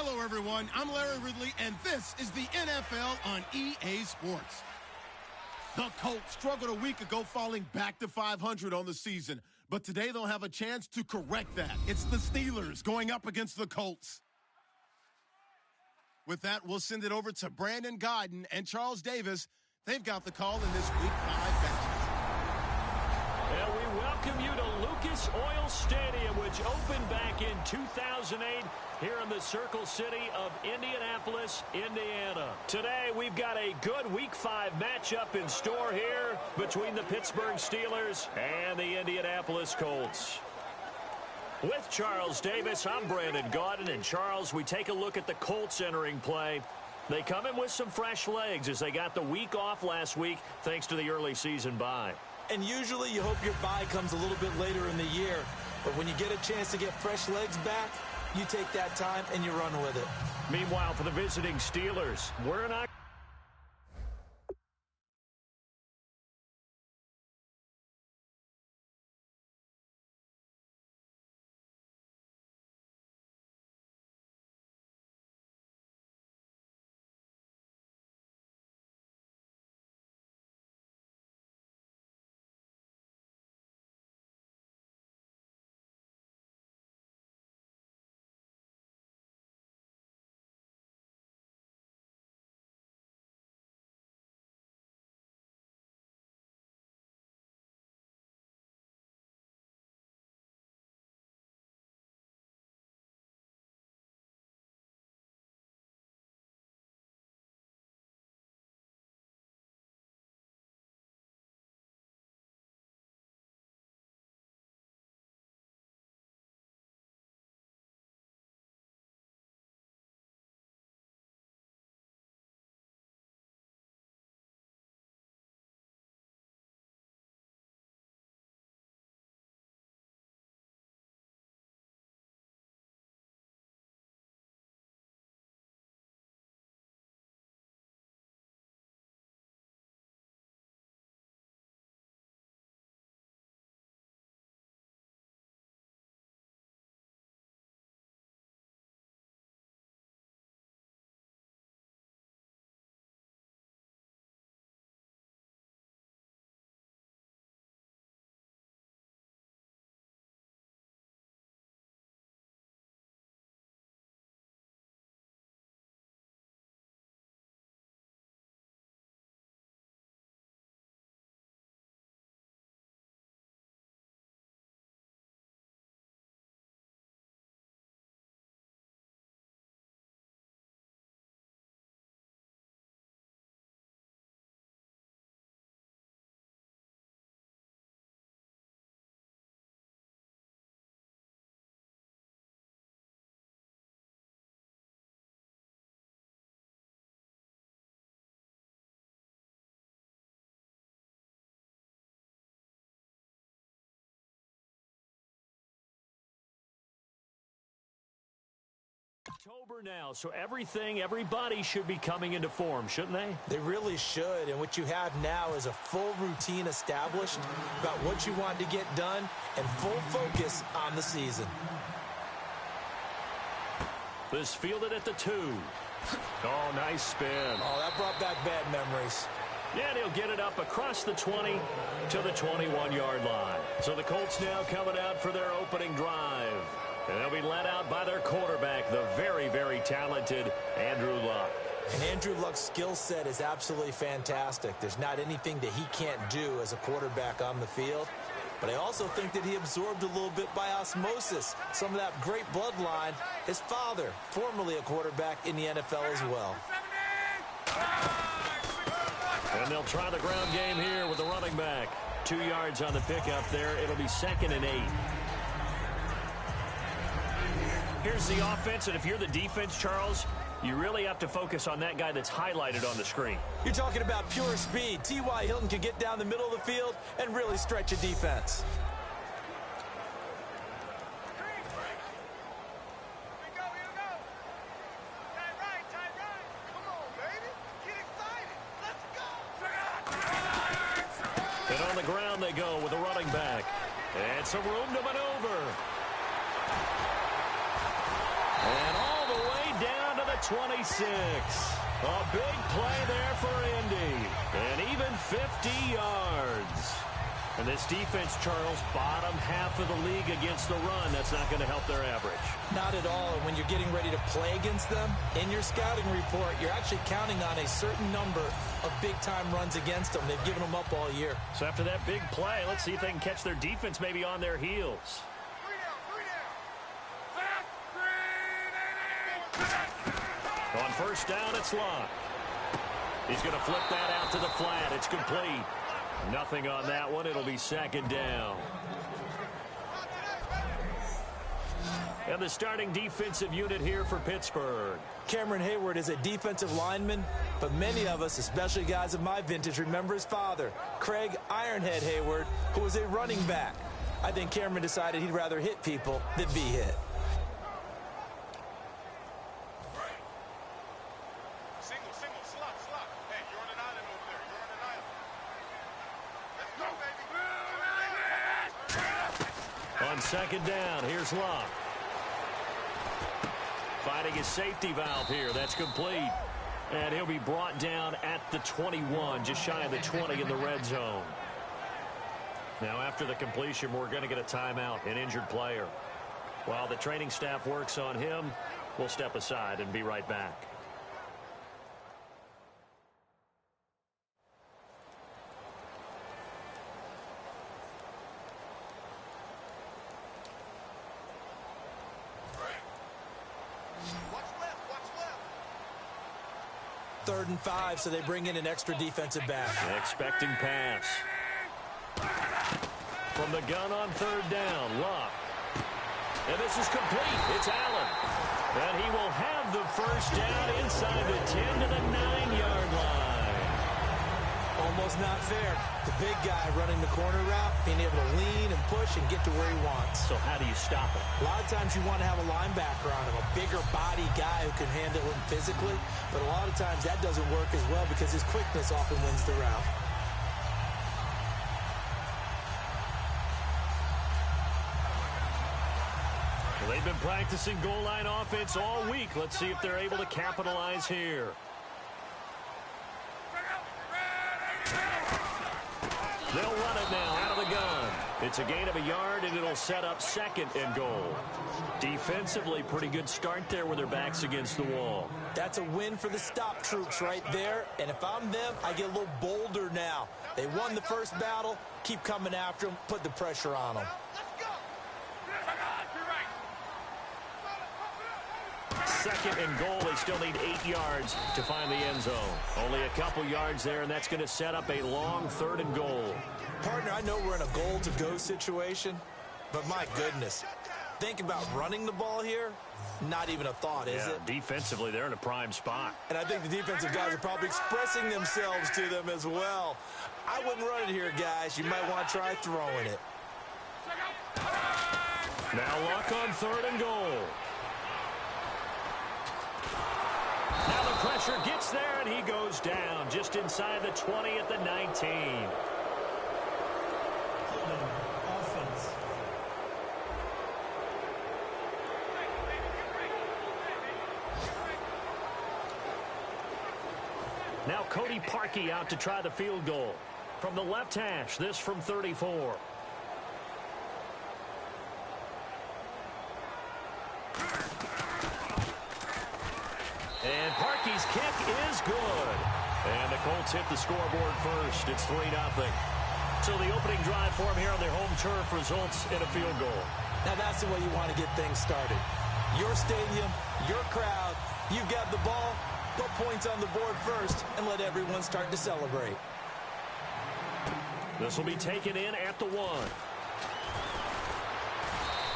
Hello, everyone. I'm Larry Ridley, and this is the NFL on EA Sports. The Colts struggled a week ago, falling back to 500 on the season. But today they'll have a chance to correct that. It's the Steelers going up against the Colts. With that, we'll send it over to Brandon Godden and Charles Davis. They've got the call in this Week 5 matchup. And we welcome you to Lucas Oil Stadium, which opened back in 2008 here in the Circle City of Indianapolis, Indiana. Today, we've got a good Week 5 matchup in store here between the Pittsburgh Steelers and the Indianapolis Colts. With Charles Davis, I'm Brandon Godden. And Charles, we take a look at the Colts entering play. They come in with some fresh legs as they got the week off last week thanks to the early season bye. And usually you hope your bye comes a little bit later in the year. But when you get a chance to get fresh legs back, you take that time and you run with it. Meanwhile, for the visiting Steelers, we're not... October now, so everybody should be coming into form, shouldn't they? They really should, and what you have now is a full routine established about what you want to get done and full focus on the season. This fielded at the 2. Oh, nice spin. Oh, that brought back bad memories. Yeah, he'll get it up across the 20 to the 21-yard line. So the Colts now coming out for their opening drive. And they'll be led out by their quarterback, the very, very talented Andrew Luck. And Andrew Luck's skill set is absolutely fantastic. There's not anything that he can't do as a quarterback on the field. But I also think that he absorbed a little bit by osmosis some of that great bloodline. His father, formerly a quarterback in the NFL as well. And they'll try the ground game here with the running back. 2 yards on the pickup there. It'll be 2nd and 8. Here's the offense, and if you're the defense, Charles, you really have to focus on that guy that's highlighted on the screen. You're talking about pure speed. T.Y. Hilton can get down the middle of the field and really stretch a defense. And on the ground they go with a running back. And some room to maneuver. And all the way down 26. A big play there for Indy. And even 50 yards. And this defense, Charles, bottom half of the league against the run. That's not going to help their average. Not at all. And when you're getting ready to play against them, in your scouting report, you're actually counting on a certain number of big-time runs against them. They've given them up all year. So after that big play, let's see if they can catch their defense maybe on their heels. On first down, it's Locke. He's going to flip that out to the flat. It's complete. Nothing on that one. It'll be second down. And the starting defensive unit here for Pittsburgh. Cameron Hayward is a defensive lineman, but many of us, especially guys of my vintage, remember his father, Craig Ironhead Hayward, who was a running back. I think Cameron decided he'd rather hit people than be hit. On second down, here's Locke. Finding his safety valve here. That's complete. And he'll be brought down at the 21, just shy of the 20 in the red zone. Now, after the completion, we're going to get a timeout, an injured player. While the training staff works on him, we'll step aside and be right back. Third and 5, so they bring in an extra defensive back. Expecting pass. From the gun on third down, Locke. And this is complete. It's Allen. And he will have the first down inside the 10 to the 9-yard line. Almost not fair. The big guy running the corner route, being able to lean and push and get to where he wants. So how do you stop it? A lot of times you want to have a linebacker on him, a bigger body guy who can handle him physically. But a lot of times that doesn't work as well because his quickness often wins the route. Well, they've been practicing goal line offense all week. Let's see if they're able to capitalize here. They'll run it now out of the gun. It's a gain of a yard, and it'll set up second and goal. Defensively, pretty good start there with their backs against the wall. That's a win for the stop troops right there. And if I'm them, I get a little bolder now. They won the first battle. Keep coming after them. Put the pressure on them. Second and goal. They still need 8 yards to find the end zone. Only a couple yards there, and that's going to set up a long third and goal. Partner, I know we're in a goal-to-go situation, but my goodness. Think about running the ball here. Not even a thought, is it? Defensively, they're in a prime spot. And I think the defensive guys are probably expressing themselves to them as well. I wouldn't run it here, guys. You might want to try throwing it. Now Locke on third and goal. Now the pressure gets there, and he goes down just inside the 20 at the 19. Now Cody Parkey out to try the field goal. From the left hash, this from 34. And Parkey's kick is good. And the Colts hit the scoreboard first. It's 3-0. So the opening drive for them here on their home turf results in a field goal. Now that's the way you want to get things started. Your stadium, your crowd, you've got the ball. Put points on the board first and let everyone start to celebrate. This will be taken in at the 1.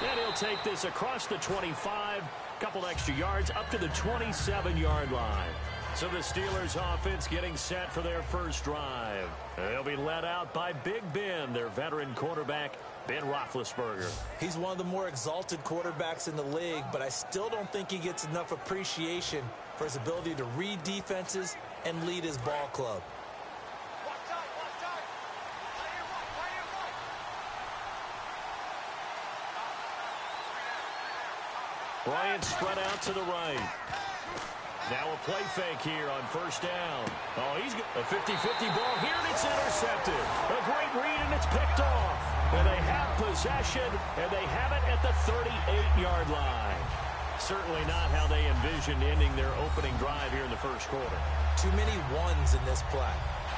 And he'll take this across the 25, couple extra yards up to the 27-yard line. So the Steelers offense getting set for their first drive. They'll be led out by Big Ben, their veteran quarterback, Ben Roethlisberger. He's one of the more exalted quarterbacks in the league, but I still don't think he gets enough appreciation for his ability to read defenses and lead his ball club. Bryant spread out to the right. Now a play fake here on first down. Oh, he's got a 50-50 ball here, and it's intercepted. A great read, and it's picked off. And they have possession, and they have it at the 38-yard line. Certainly not how they envisioned ending their opening drive here in the first quarter. Too many ones in this play.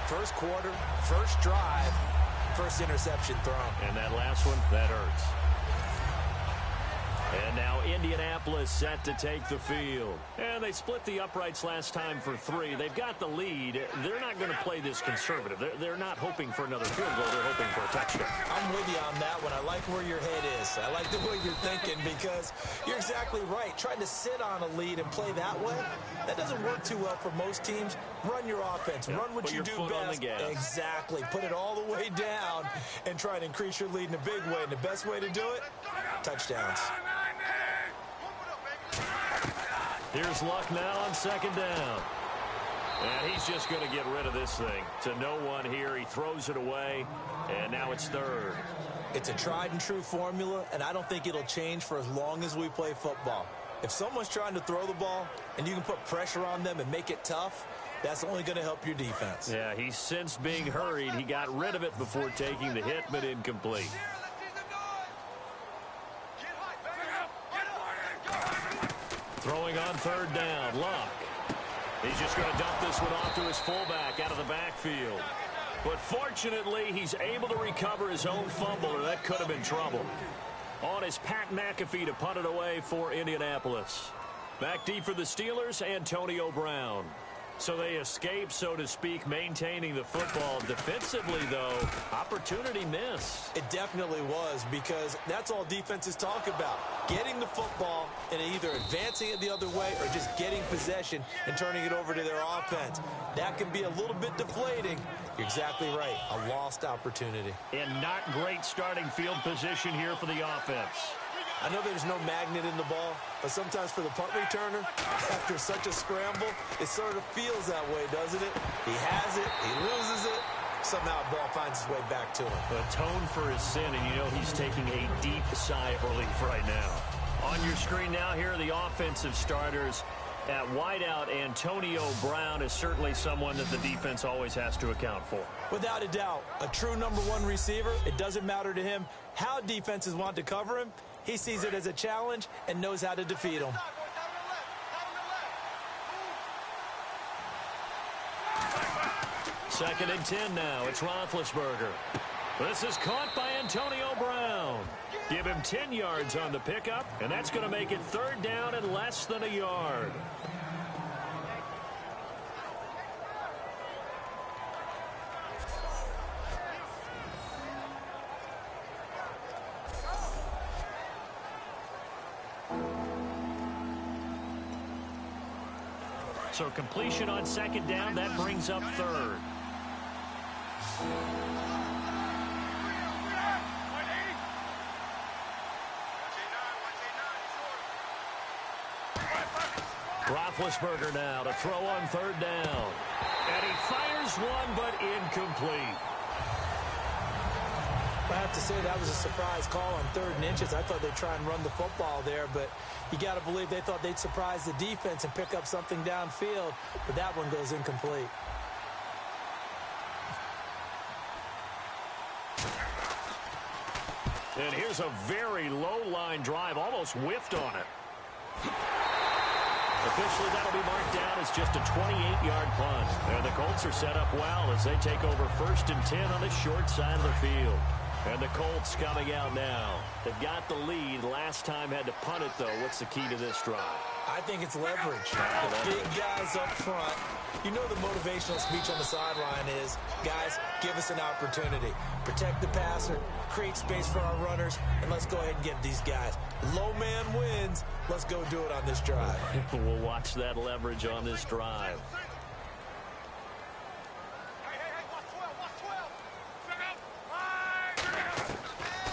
First quarter, first drive, first interception thrown. And that last one, that hurts. And now Indianapolis set to take the field. And they split the uprights last time for 3. They've got the lead. They're not going to play this conservative. They're not hoping for another field goal. They're hoping for a touchdown. I'm with you on that one. I like where your head is. I like the way you're thinking because you're exactly right. Trying to sit on a lead and play that way, that doesn't work too well for most teams. Run your offense. Run what you do best. Exactly. Put it all the way down and try to increase your lead in a big way. And the best way to do it, touchdowns. Here's Luck now on second down. And he's just going to get rid of this thing. To no one here. He throws it away, and now it's third. It's a tried-and-true formula, and I don't think it'll change for as long as we play football. If someone's trying to throw the ball and you can put pressure on them and make it tough, that's only going to help your defense. Yeah, he's sensed being hurried. He got rid of it before taking the hit, but incomplete. Throwing on third down, Luck. He's just going to dump this one off to his fullback out of the backfield. But fortunately, he's able to recover his own fumble, or that could have been trouble. On is Pat McAfee to punt it away for Indianapolis. Back deep for the Steelers, Antonio Brown. So they escape, so to speak, maintaining the football. Defensively, though, opportunity miss. It definitely was, because that's all defenses talk about. Getting the football and either advancing it the other way or just getting possession and turning it over to their offense. That can be a little bit deflating. You're exactly right. A lost opportunity. And not great starting field position here for the offense. I know there's no magnet in the ball, but sometimes for the punt returner, after such a scramble, it sort of feels that way, doesn't it? He has it, he loses it, somehow the ball finds its way back to him. Atone for his sin, and you know he's taking a deep sigh of relief right now. On your screen now, here are the offensive starters. At wideout, Antonio Brown is certainly someone that the defense always has to account for. Without a doubt, a true number one receiver. It doesn't matter to him how defenses want to cover him. He sees it as a challenge and knows how to defeat him. Second and 10 now. It's Roethlisberger. This is caught by Antonio Brown. Give him 10 yards on the pickup, and that's going to make it third down and less than a yard. So completion on second down, that brings up third. Roethlisberger now to throw on third down. And he fires one, but incomplete. I have to say that was a surprise call on 3rd and inches. I thought they'd try and run the football there, but you got to believe they thought they'd surprise the defense and pick up something downfield, but that one goes incomplete. And here's a very low-line drive, almost whiffed on it. Officially, that'll be marked down as just a 28-yard punt. And the Colts are set up well as they take over 1st and 10 on the short side of the field. And the Colts coming out now. They've got the lead. Last time had to punt it, though. What's the key to this drive? I think it's leverage. The big guys up front. You know the motivational speech on the sideline is, guys, give us an opportunity. Protect the passer, create space for our runners, and let's go ahead and get these guys. Low man wins. Let's go do it on this drive. We'll watch that leverage on this drive.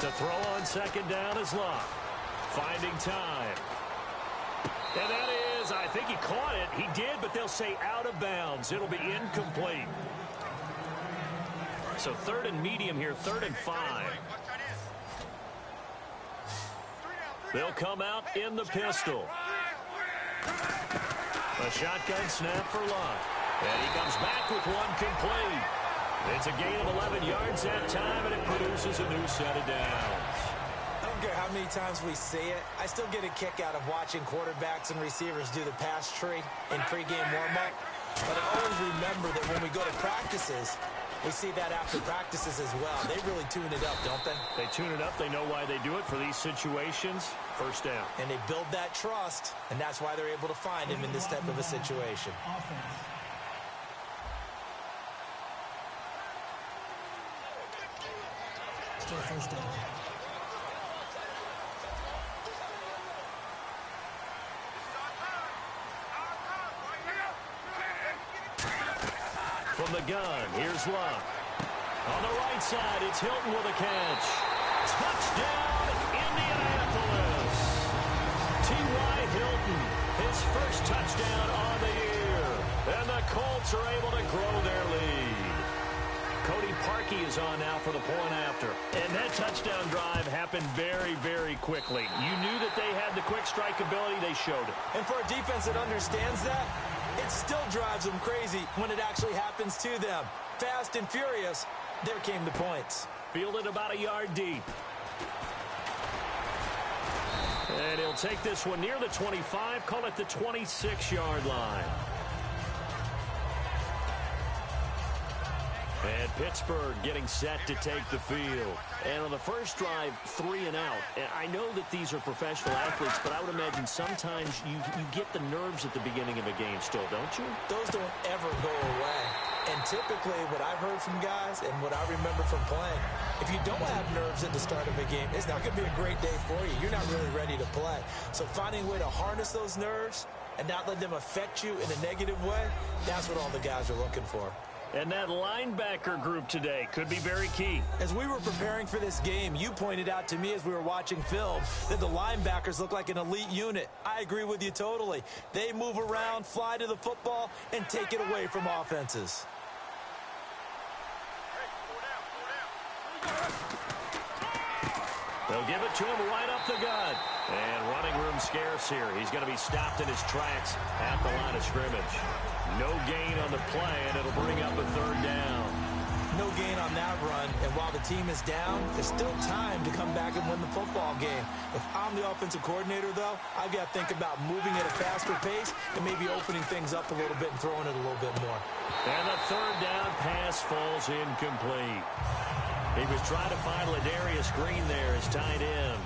To throw on second down is Luck. Finding time. And that is, I think he caught it. He did, but they'll say out of bounds. It'll be incomplete. So 3rd and medium here, 3rd and 5. They'll come out in the pistol. A shotgun snap for Luck. And he comes back with one complete. It's a gain of 11 yards that time, and it produces a new set of downs. I don't care how many times we see it. I still get a kick out of watching quarterbacks and receivers do the pass tree in pregame warm-up. But I always remember that when we go to practices, we see that after practices as well. They really tune it up, don't they? They tune it up. They know why they do it for these situations. First down. And they build that trust, and that's why they're able to find him in this type of a situation. Still first down. From the gun, here's Luck. On the right side, it's Hilton with a catch. Touchdown, Indianapolis. T.Y. Hilton, his first touchdown on the year. And the Colts are able to grow their lead. Cody Parkey is on now for the point after. And that touchdown drive happened very, very quickly. You knew that they had the quick strike ability. They showed it. And for a defense that understands that, it still drives them crazy when it actually happens to them. Fast and furious, there came the points. Fielded about a yard deep. And he'll take this one near the 25, call it the 26-yard line. And Pittsburgh getting set to take the field. And on the first drive, 3 and out. And I know that these are professional athletes, but I would imagine sometimes you get the nerves at the beginning of a game still, don't you? Those don't ever go away. And typically what I've heard from guys and what I remember from playing, if you don't have nerves at the start of a game, it's not going to be a great day for you. You're not really ready to play. So finding a way to harness those nerves and not let them affect you in a negative way, that's what all the guys are looking for. And that linebacker group today could be very key. As we were preparing for this game, you pointed out to me as we were watching film that the linebackers look like an elite unit. I agree with you totally. They move around, fly to the football, and take it away from offenses. They'll give it to him right up the gut. And running room scarce here. He's going to be stopped in his tracks at the line of scrimmage. No gain on the play, and it'll bring up a third down. No gain on that run, and while the team is down, there's still time to come back and win the football game. If I'm the offensive coordinator, though, I've got to think about moving at a faster pace and maybe opening things up a little bit and throwing it a little bit more. And the third down pass falls incomplete. He was trying to find Ladarius Green there as tight end.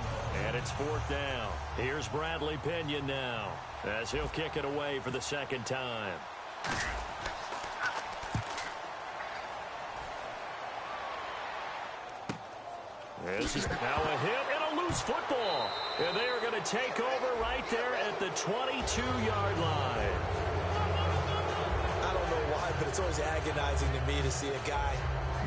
And it's fourth down. Here's Bradley Pinion now as he'll kick it away for the second time. This is now a hit and a loose football. And they are going to take over right there at the 22-yard line. I don't know why, but it's always agonizing to me to see a guy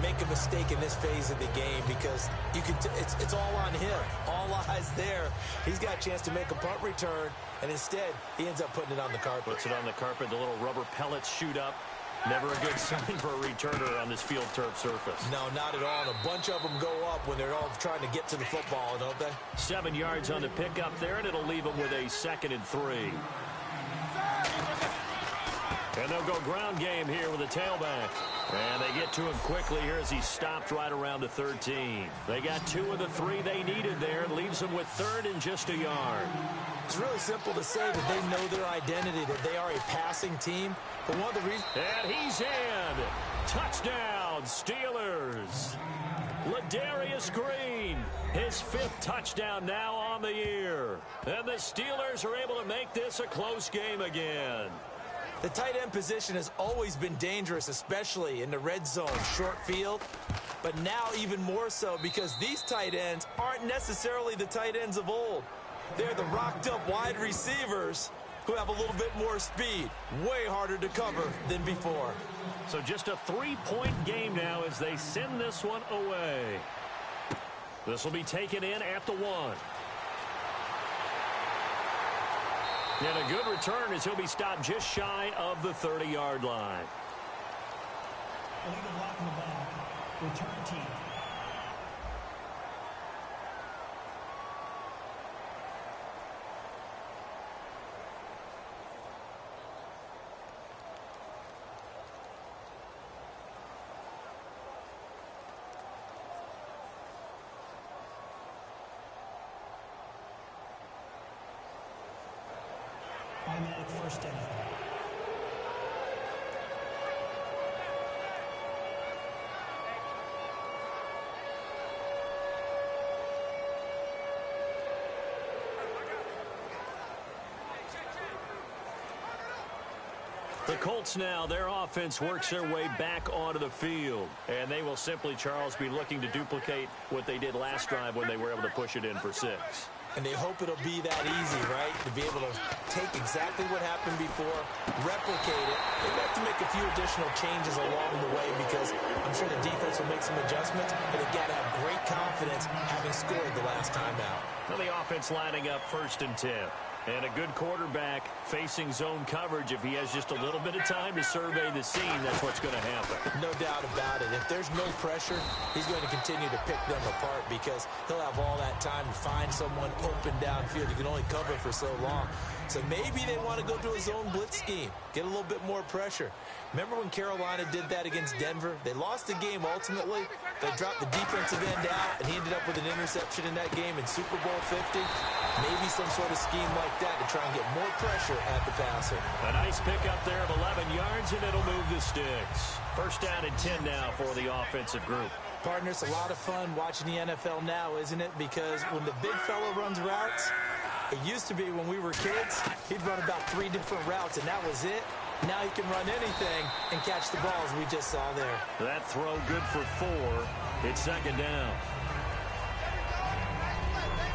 make a mistake in this phase of the game because you can it's all on him. All eyes there. He's got a chance to make a punt return, and instead he ends up putting it on the carpet. Puts it on the carpet. The little rubber pellets shoot up. Never a good sign for a returner on this field turf surface. No, not at all. And a bunch of them go up when they're all trying to get to the football, don't they? 7 yards on the pickup there, and it'll leave them with a 2nd and 3. And they'll go ground game here with a tailback. And they get to him quickly here as he stopped right around the 13. They got 2 of the 3 they needed there. Leaves them with 3rd and just a yard. It's really simple to say that they know their identity, that they are a passing team. But one of the reasons... And he's in. Touchdown, Steelers. Ladarius Green, his 5th touchdown now on the year. And the Steelers are able to make this a close game again. The tight end position has always been dangerous, especially in the red zone, short field. But now even more so because these tight ends aren't necessarily the tight ends of old. They're the rocked-up wide receivers who have a little bit more speed. Way harder to cover than before. So just a 3-point game now as they send this one away. This will be taken in at the 1. And a good return as he'll be stopped just shy of the 30-yard line. Illegal block in the back. Return team. first inning. The Colts now, their offense works their way back onto the field. And they will simply, Charles, be looking to duplicate what they did last drive when they were able to push it in for 6. And they hope it'll be that easy, right? To be able to take exactly what happened before, replicate it. They have to make a few additional changes along the way because I'm sure the defense will make some adjustments, but they've got to have great confidence having scored the last time out. Well, the offense lining up 1st and 10. And a good quarterback facing zone coverage. If he has just a little bit of time to survey the scene, that's what's going to happen. No doubt about it. If there's no pressure, he's going to continue to pick them apart because he'll have all that time to find someone open downfield. You can only cover for so long. So maybe they want to go to a zone blitz scheme, get a little bit more pressure. Remember when Carolina did that against Denver? They lost the game ultimately. They dropped the defensive end out, and he ended up with an interception in that game in Super Bowl 50. Maybe some sort of scheme like that to try and get more pressure at the passer. A nice pickup there of 11 yards, and it'll move the sticks. 1st down and 10 now for the offensive group. Partner, it's a lot of fun watching the NFL now, isn't it? Because when the big fella runs routes, it used to be when we were kids, he'd run about 3 different routes, and that was it. Now he can run anything and catch the ball, as we just saw there. That throw good for 4. It's 2nd down.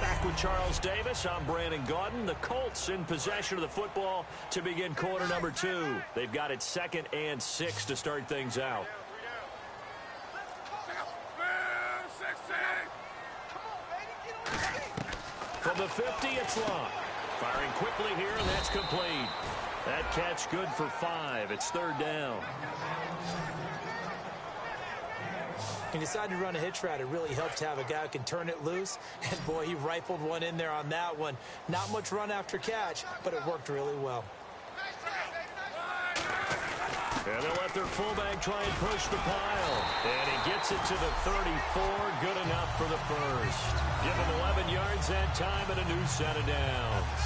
Back with Charles Davis, I'm Brandon Gaudin. The Colts in possession of the football to begin quarter number 2. They've got it 2nd and 6 to start things out. From the 50, it's Locke. Firing quickly here, and that's complete. That catch good for 5. It's 3rd down. He decided to run a hitch route. It really helped to have a guy who can turn it loose. And, boy, he rifled one in there on that one. Not much run after catch, but it worked really well. And they'll let their fullback try and push the pile. And he gets it to the 34. Good enough for the first. Give him 11 yards that time and a new set of downs.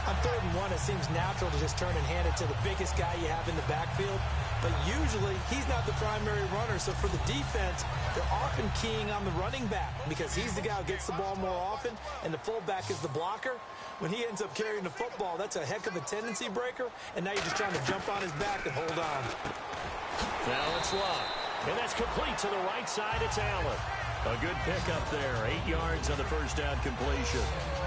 On 3rd and 1, it seems natural to just turn and hand it to the biggest guy you have in the backfield. But usually, he's not the primary runner. So for the defense, they're often keying on the running back because he's the guy who gets the ball more often, and the fullback is the blocker. When he ends up carrying the football, that's a heck of a tendency breaker, and now you're just trying to jump on his back and hold on. Now it's Locke. And that's complete to the right side. It's Allen. A good pickup there. 8 yards on the 1st down completion.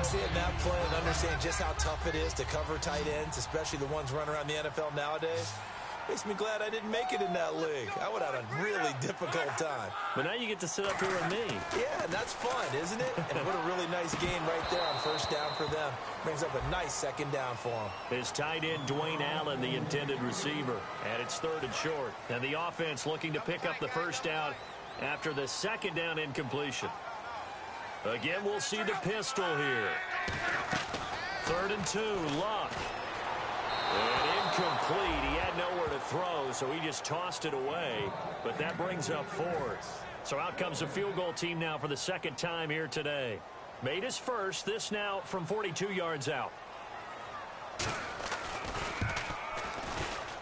Seeing that play and understand just how tough it is to cover tight ends, especially the ones running around the NFL nowadays, makes me glad I didn't make it in that league. I would have had a really difficult time. But now you get to sit up here with me. Yeah, and that's fun, isn't it? And what a really nice gain right there on 1st down for them. Brings up a nice 2nd down for them. His tight end, Dwayne Allen, the intended receiver. And it's 3rd and short. And the offense looking to pick up the 1st down after the 2nd down incompletion. Again, we'll see the pistol here. 3rd and 2, Luck. And incomplete. He had nowhere to throw, so he just tossed it away. But that brings up 4th. So out comes the field goal team now for the 2nd time here today. Made his first. This now from 42 yards out.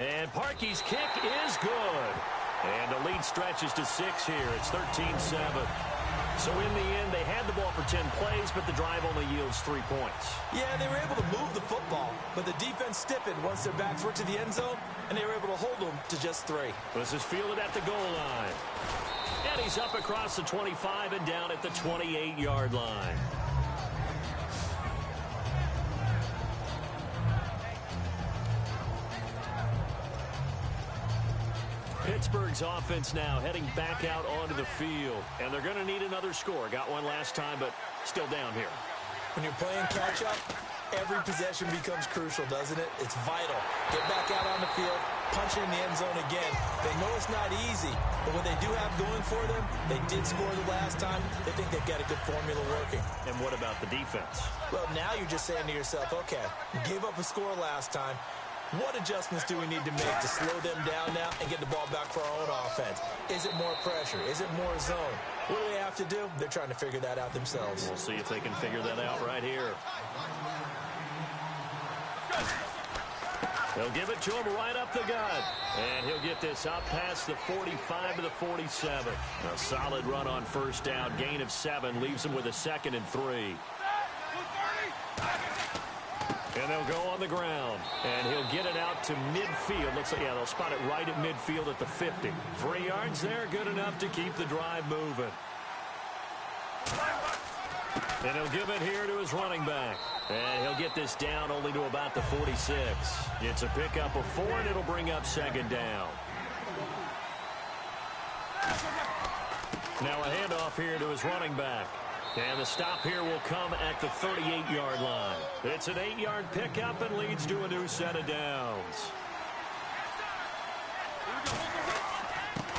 And Parkey's kick is good. And the lead stretches to 6 here. It's 13-7. So in the end, they had the ball for 10 plays, but the drive only yields 3 points. Yeah, they were able to move the football, but the defense stiffened once their backs were to the end zone, and they were able to hold them to just 3. This is fielded at the goal line. And he's up across the 25 and down at the 28-yard line. Pittsburgh's offense now heading back out onto the field. And they're going to need another score. Got one last time, but still down here. When you're playing catch-up, every possession becomes crucial, doesn't it? It's vital. Get back out on the field, punch it in the end zone again. They know it's not easy, but what they do have going for them, they did score the last time. They think they've got a good formula working. And what about the defense? Well, now you're just saying to yourself, okay, you gave up a score last time. What adjustments do we need to make to slow them down now and get the ball back for our own offense? Is it more pressure? Is it more zone? What do they have to do? They're trying to figure that out themselves. We'll see if they can figure that out right here. They'll give it to him right up the gut. And he'll get this up past the 45 to the 47. A solid run on first down. Gain of 7 leaves him with a 2nd and 3. And they'll go on the ground. And he'll get it out to midfield. Looks like, yeah, they'll spot it right at midfield at the 50. 3 yards there, good enough to keep the drive moving. And he'll give it here to his running back. And he'll get this down only to about the 46. It's a pickup of 4, and it'll bring up 2nd down. Now a handoff here to his running back. And the stop here will come at the 38-yard line. It's an 8-yard pickup and leads to a new set of downs.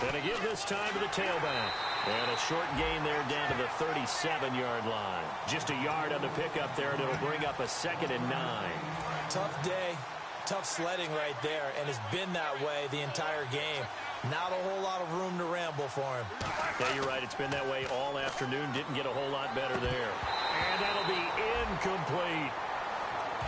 And a give this time to the tailback. And a short gain there down to the 37-yard line. Just a yard on the pickup there, and it'll bring up a 2nd and 9. Tough day, tough sledding right there, and it's been that way the entire game. Not a whole lot of room to ramble for him. Yeah, you're right. It's been that way all afternoon. Didn't get a whole lot better there. And that'll be incomplete.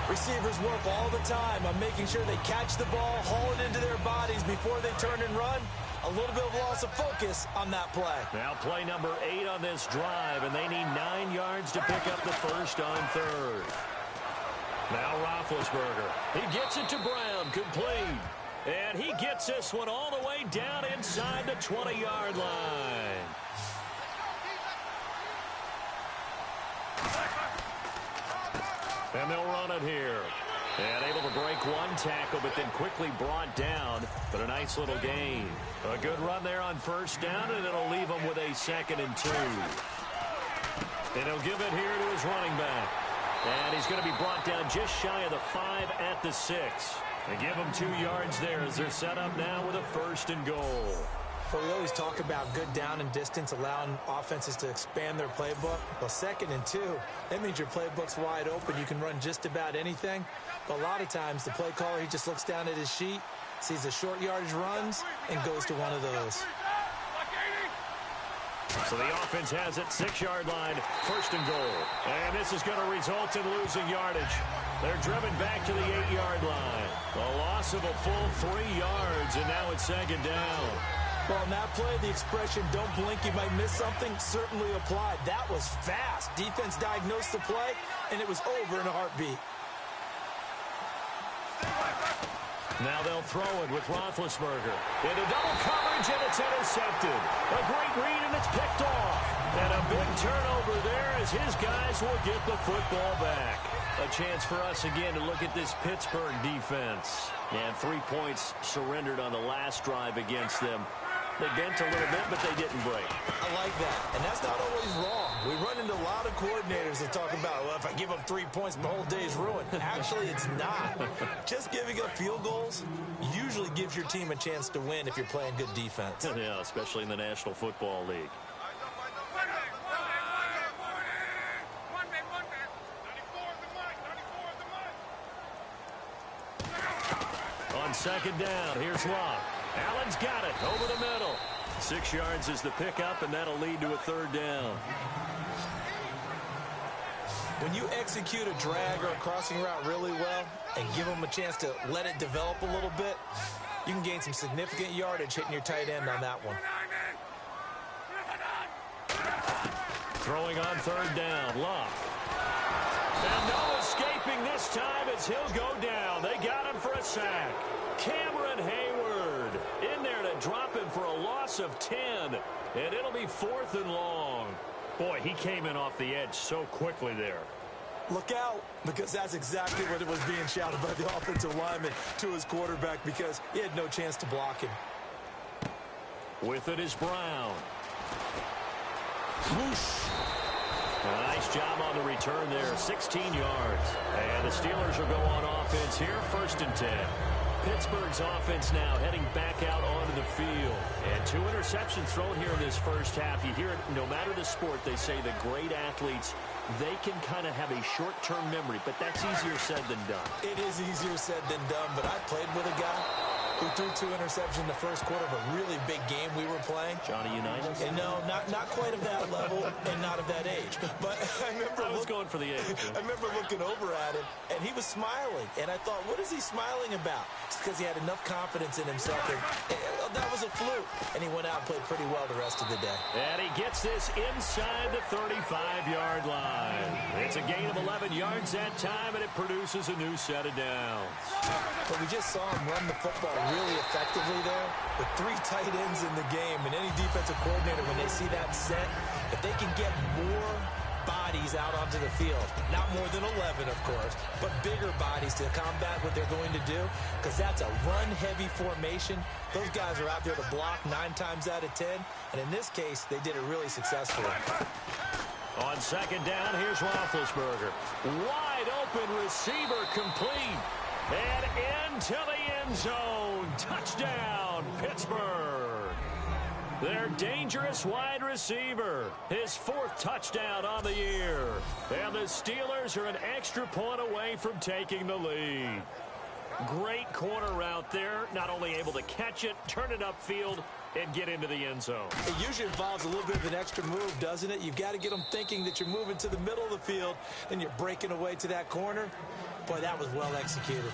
Receivers work all the time on making sure they catch the ball, haul it into their bodies before they turn and run. A little bit of loss of focus on that play. Now play number 8 on this drive, and they need 9 yards to pick up the first on 3rd. Now Roethlisberger. He gets it to Brown, complete. And he gets this one all the way down inside the 20-yard line. And they'll run it here. And able to break one tackle, but then quickly brought down. But a nice little gain. A good run there on first down, and it'll leave him with a 2nd and 2. And he'll give it here to his running back. And he's going to be brought down just shy of the 5 at the 6. They give him 2 yards there as they're set up now with a 1st and goal. Well, we always talk about good down and distance, allowing offenses to expand their playbook. Well, 2nd and 2, that means your playbook's wide open. You can run just about anything. But a lot of times, the play caller, he just looks down at his sheet, sees the short yardage runs, and goes to one of those. So the offense has it, 6-yard line, 1st and goal. And this is going to result in losing yardage. They're driven back to the 8-yard line. A loss of a full 3 yards, and now it's 2nd down. Well, in that play, the expression, don't blink, you might miss something, certainly applied. That was fast. Defense diagnosed the play, and it was over in a heartbeat. Now they'll throw it with Roethlisberger. Into double coverage, and it's intercepted. A great read, and it's picked off. And a big turnover there as his guys will get the football back. A chance for us again to look at this Pittsburgh defense. And 3 points surrendered on the last drive against them. They bent a little bit, but they didn't break. I like that, and that's not always wrong. We run into a lot of coordinators that talk about, well, if I give up 3 points, my whole day is ruined. Actually, it's not. Just giving up field goals usually gives your team a chance to win if you're playing good defense. Yeah, especially in the National Football League. On 2nd down, here's Locke. Allen's got it over the middle. 6 yards is the pickup, and that'll lead to a 3rd down. When you execute a drag or a crossing route really well and give them a chance to let it develop a little bit, you can gain some significant yardage hitting your tight end on that one. Throwing on 3rd down, Locke. And no escaping this time as he'll go down. They got him for a sack. Cameron Hayward in there to drop him for a loss of 10. And it'll be 4th and long. Boy, he came in off the edge so quickly there. Look out, because that's exactly what it was being shouted by the offensive lineman to his quarterback, because he had no chance to block him. With it is Brown. Whoosh. A nice job on the return there, 16 yards. And the Steelers will go on offense here, 1st and 10. Pittsburgh's offense now heading back out onto the field. And 2 interceptions thrown here in this first half. You hear it, no matter the sport, they say the great athletes, they can kind of have a short-term memory, but that's easier said than done. It is easier said than done, but I played with a guy who threw 2 interceptions in the first quarter of a really big game we were playing. Johnny Unitas? And no, not quite of that level and not of that age. But I was going for the age. I remember looking over at him, and he was smiling. And I thought, what is he smiling about? It's because he had enough confidence in himself. And that was a fluke. And he went out and played pretty well the rest of the day. And he gets this inside the 35-yard line. It's a gain of 11 yards that time, and it produces a new set of downs. But we just saw him run the football really effectively there with 3 tight ends in the game. And any defensive coordinator, when they see that set, if they can get more bodies out onto the field, not more than 11, of course, but bigger bodies to combat what they're going to do, because that's a run-heavy formation. Those guys are out there to block 9 times out of 10, and in this case, they did it really successfully. On second down, here's Roethlisberger. Wide open receiver complete. And into the end zone. Touchdown, Pittsburgh. Their dangerous wide receiver. His 4th touchdown on the year. And the Steelers are an extra point away from taking the lead. Great corner route there. Not only able to catch it, turn it upfield, and get into the end zone. It usually involves a little bit of an extra move, doesn't it? You've got to get them thinking that you're moving to the middle of the field, and you're breaking away to that corner. Boy, that was well executed.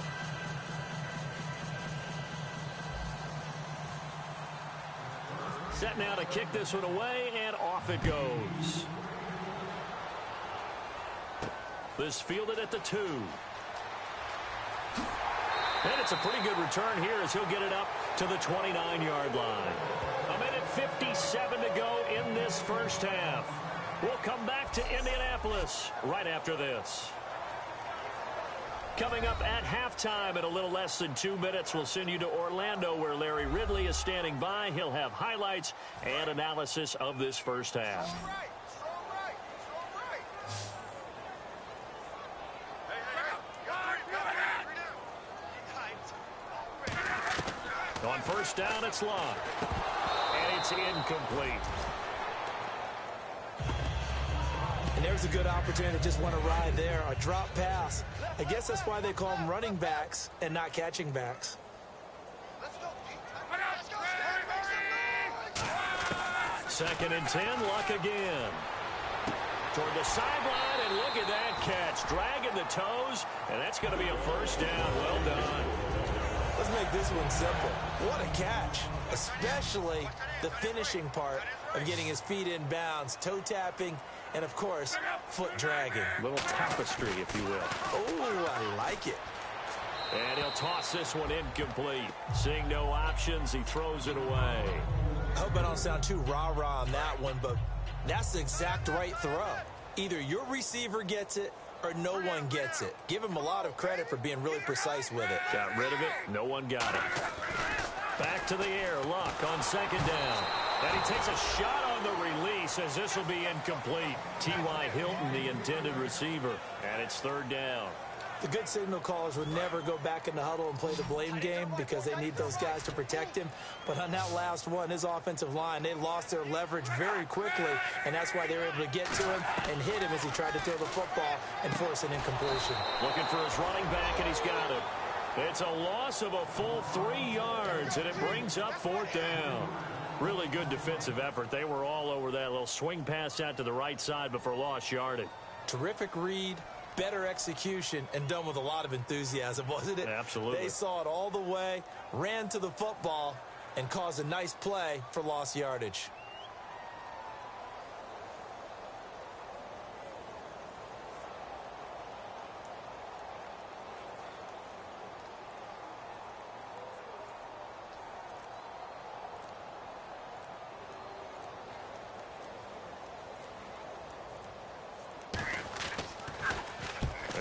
Set now to kick this one away, and off it goes. This fielded at the 2. And it's a pretty good return here as he'll get it up to the 29-yard line. A minute 57 to go in this first half. We'll come back to Indianapolis right after this. Coming up at halftime in a little less than 2 minutes, we'll send you to Orlando where Larry Ridley is standing by. He'll have highlights and analysis of this first half. On first down, it's Locke. And it's incomplete. And there's a good opportunity to just want to ride there. A drop pass. I guess that's why they call them running backs and not catching backs. Second and 10, Luck again. Toward the sideline, and look at that catch. Dragging the toes, and that's going to be a first down. Well done. Let's make this one simple. What a catch, especially the finishing part of getting his feet in bounds, toe tapping, and, of course, foot dragging. Little tapestry, if you will. Oh, I like it. And he'll toss this one incomplete. Seeing no options, he throws it away. I hope I don't sound too rah-rah on that one, but that's the exact right throw. Either your receiver gets it or no one gets it. Give him a lot of credit for being really precise with it. Got rid of it. No one got it. Back to the air. Luck on second down. And he takes a shot on the release as this will be incomplete. T.Y. Hilton, the intended receiver. And it's third down. The good signal callers would never go back in the huddle and play the blame game because they need those guys to protect him. But on that last one, his offensive line, they lost their leverage very quickly, and that's why they were able to get to him and hit him as he tried to throw the football and force an incompletion. Looking for his running back, and he's got it. It's a loss of a full 3 yards, and it brings up fourth down. Really good defensive effort. They were all over that little swing pass out to the right side before lost yardage. Terrific read. Better execution, and done with a lot of enthusiasm, wasn't it? Absolutely. They saw it all the way, ran to the football, and caused a nice play for lost yardage.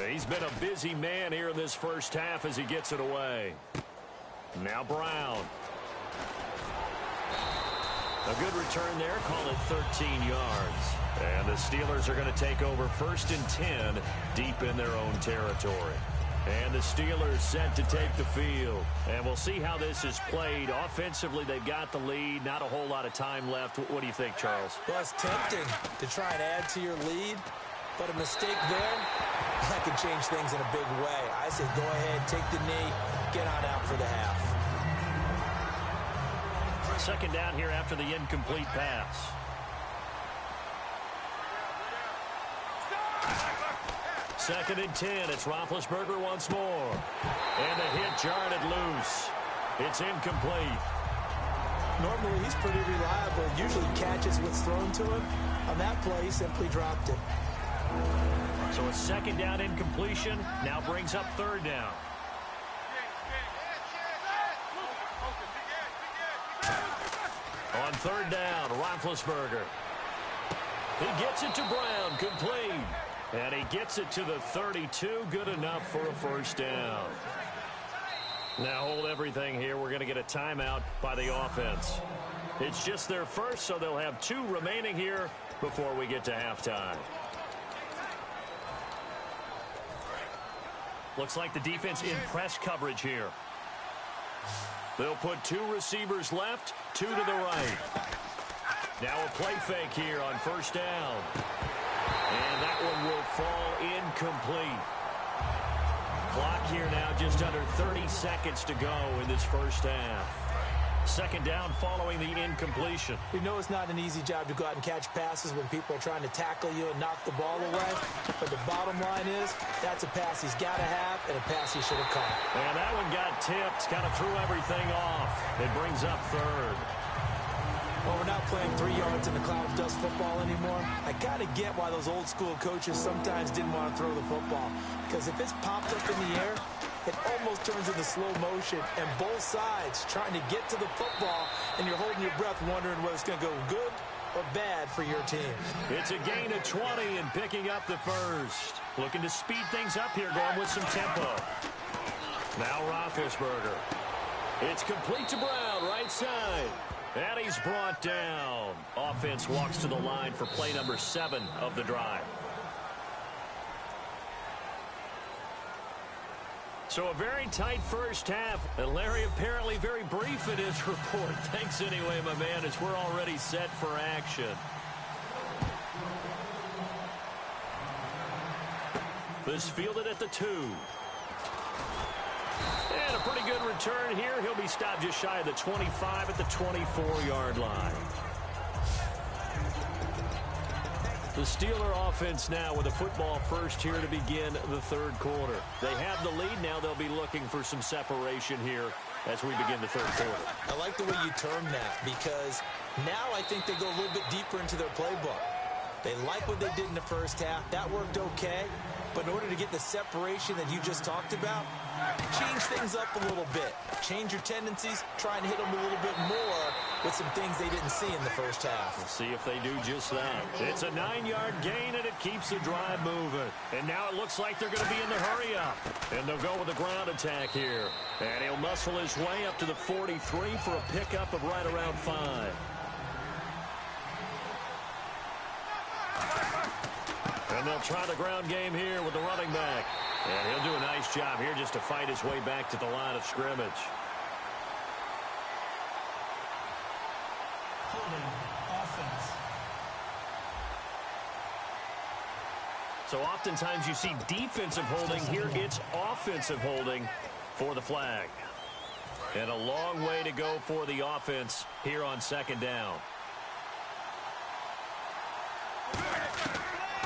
He's been a busy man here in this first half as he gets it away. Now Brown. A good return there, call it 13 yards. And the Steelers are going to take over first and 10 deep in their own territory. And the Steelers set to take the field. And we'll see how this is played. Offensively, they've got the lead. Not a whole lot of time left. What do you think, Charles? Well, it's tempting to try and add to your lead, but a mistake there, that could change things in a big way. I say go ahead, take the knee, get on out for the half. Second down here after the incomplete pass. Second and 10. It's Roethlisberger once more. And a hit jarred it loose. It's incomplete. Normally, he's pretty reliable. Usually catches what's thrown to him. On that play, he simply dropped it. So a second down incompletion now brings up third down. On third down, Roethlisberger. He gets it to Brown, complete. And he gets it to the 32, good enough for a first down. Now hold everything here. We're going to get a timeout by the offense. It's just their first, so they'll have 2 remaining here before we get to halftime. Looks like the defense in press coverage here. They'll put 2 receivers left, 2 to the right. Now a play fake here on first down. And that one will fall incomplete. Clock here now just under 30 seconds to go in this first half. Second down following the incompletion. We know it's not an easy job to go out and catch passes when people are trying to tackle you and knock the ball away. But the bottom line is, that's a pass he's got to have and a pass he should have caught. And that one got tipped, kind of threw everything off. It brings up third. Well, we're not playing 3 yards in the cloud of dust football anymore. I kind of get why those old school coaches sometimes didn't want to throw the football. Because if it's popped up in the air, it almost turns into slow motion. And both sides trying to get to the football, and you're holding your breath wondering whether it's going to go good or bad for your team. It's a gain of 20 and picking up the first. Looking to speed things up here, going with some tempo. Now Roethlisberger. It's complete to Brown, right side. And he's brought down. Offense walks to the line for play number 7 of the drive. So a very tight first half. And Larry apparently very brief in his report. Thanks anyway, my man, as we're already set for action. This fielded at the 2. And a pretty good return here. He'll be stopped just shy of the 25 at the 24-yard line. The Steeler offense now with a football first here to begin the third quarter. They have the lead. Now they'll be looking for some separation here as we begin the third quarter. I like the way you term that because now I think they go a little bit deeper into their playbook. They like what they did in the first half. That worked okay. But in order to get the separation that you just talked about, change things up a little bit. Change your tendencies, try and hit them a little bit more with some things they didn't see in the first half. We'll see if they do just that. It's a 9-yard gain, and it keeps the drive moving. And now it looks like they're going to be in the hurry-up. And they'll go with a ground attack here. And he'll muscle his way up to the 43 for a pickup of right around 5. And they'll try the ground game here with the running back. And he'll do a nice job here just to fight his way back to the line of scrimmage. Holding offense. So oftentimes you see defensive holding. Here it's offensive holding for the flag. And a long way to go for the offense here on second down.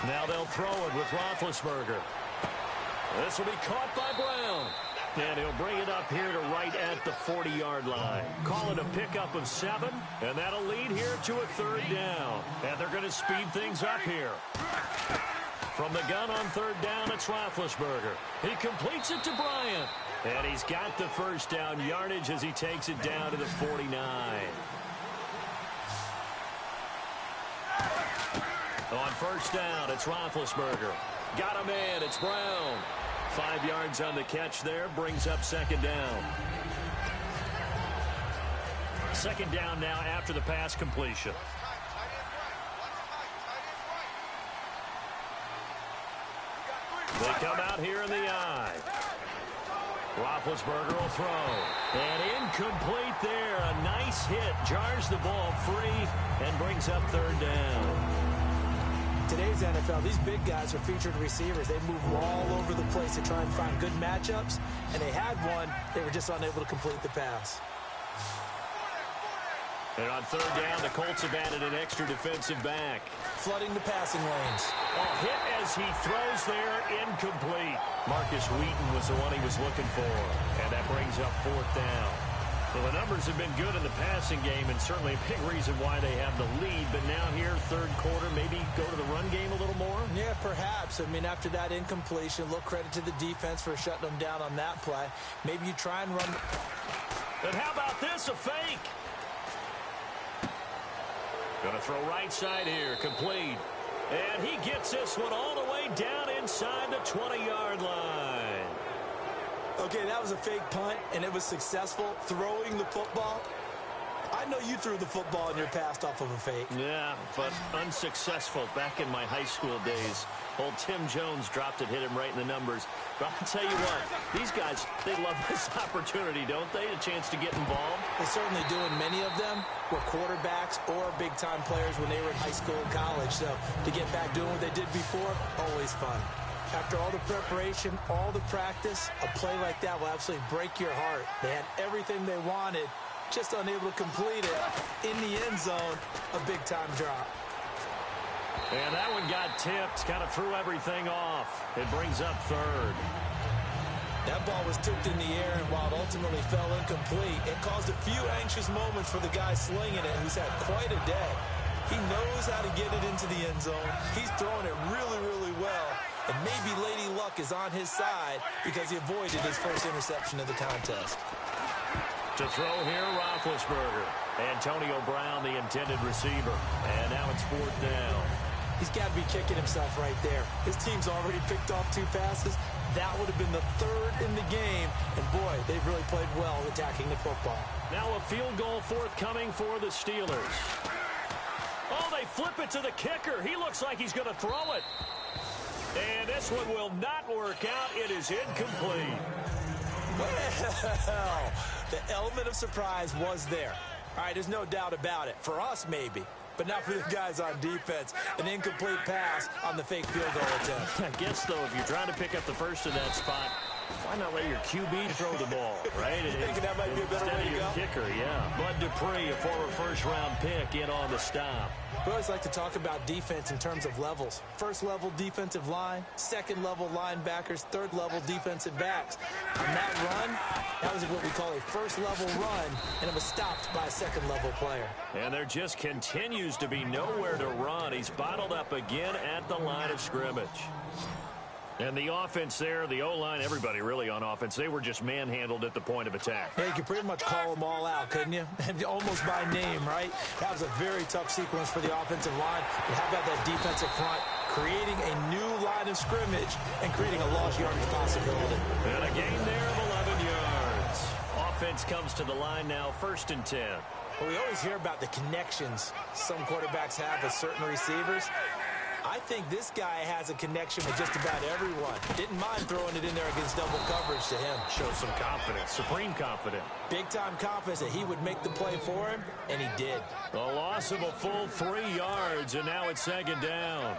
Now they'll throw it with Roethlisberger. This will be caught by Brown. And he'll bring it up here to right at the 40-yard line. Call it a pickup of 7, and that'll lead here to a third down. And they're going to speed things up here. From the gun on third down, it's Roethlisberger. He completes it to Bryant. And he's got the first down yardage as he takes it down to the 49. On first down, it's Roethlisberger. Got a man, it's Brown. 5 yards on the catch there, brings up second down. Second down now after the pass completion. They come out here in the eye. Roethlisberger will throw. And incomplete there. A nice hit. Jars the ball free and brings up third down. Today's NFL, these big guys are featured receivers. They move all over the place to try and find good matchups, and they had one. They were just unable to complete the pass. And on third down, the Colts have added an extra defensive back. Flooding the passing lanes. A hit as he throws there, incomplete. Marcus Wheaton was the one he was looking for. And that brings up fourth down. Well, the numbers have been good in the passing game, and certainly a big reason why they have the lead. But now here, third quarter, maybe go to the run game a little more? Yeah, perhaps. I mean, after that incompletion, a little credit to the defense for shutting them down on that play. Maybe you try and run. And how about this, a fake? Going to throw right side here, complete. And he gets this one all the way down inside the 20-yard line. Okay, that was a fake punt, and it was successful. Throwing the football. I know you threw the football in your past off of a fake. Yeah, but unsuccessful back in my high school days. Old Tim Jones dropped it, hit him right in the numbers. But I'll tell you what, these guys, they love this opportunity, don't they? A chance to get involved. They certainly do, and many of them were quarterbacks or big-time players when they were in high school and college. So to get back doing what they did before, always fun. After all the preparation, all the practice, a play like that will absolutely break your heart. They had everything they wanted, just unable to complete it. In the end zone, a big-time drop. And that one got tipped, kind of threw everything off. It brings up third. That ball was tipped in the air, and while it ultimately fell incomplete, it caused a few anxious moments for the guy slinging it, who's had quite a day. He knows how to get it into the end zone. He's throwing it really, really well. And maybe Lady Luck is on his side because he avoided his first interception of the contest. To throw here, Roethlisberger. Antonio Brown, the intended receiver. And now it's fourth down. He's got to be kicking himself right there. His team's already picked off 2 passes. That would have been the third in the game. And, boy, they've really played well attacking the football. Now a field goal forthcoming for the Steelers. Oh, they flip it to the kicker. He looks like he's going to throw it. And this one will not work out. It is incomplete. Well, the element of surprise was there. All right, there's no doubt about it. For us, maybe. But not for the guys on defense. An incomplete pass on the fake field goal attempt. I guess, though, if you're trying to pick up the first in that spot, why not let your QB throw the ball, right? You thinking that might be a better way to go? Kicker, yeah. Bud Dupree, a former first-round pick, in on the stop. We always like to talk about defense in terms of levels. First-level defensive line, second-level linebackers, third-level defensive backs. On that run, that was what we call a first-level run, and it was stopped by a second-level player. And there just continues to be nowhere to run. He's bottled up again at the line of scrimmage. And the offense there, the O-line, everybody really on offense, they were just manhandled at the point of attack. Yeah, you could pretty much call them all out, couldn't you? Almost by name, right? That was a very tough sequence for the offensive line. But how about that defensive front creating a new line of scrimmage and creating a lost yardage possibility? And a gain there of 11 yards. Offense comes to the line now, 1st and 10. Well, we always hear about the connections some quarterbacks have with certain receivers. I think this guy has a connection with just about everyone. Didn't mind throwing it in there against double coverage to him. Shows some confidence, supreme confidence. Big-time confidence that he would make the play for him, and he did. A loss of a full 3 yards, and now it's 2nd down.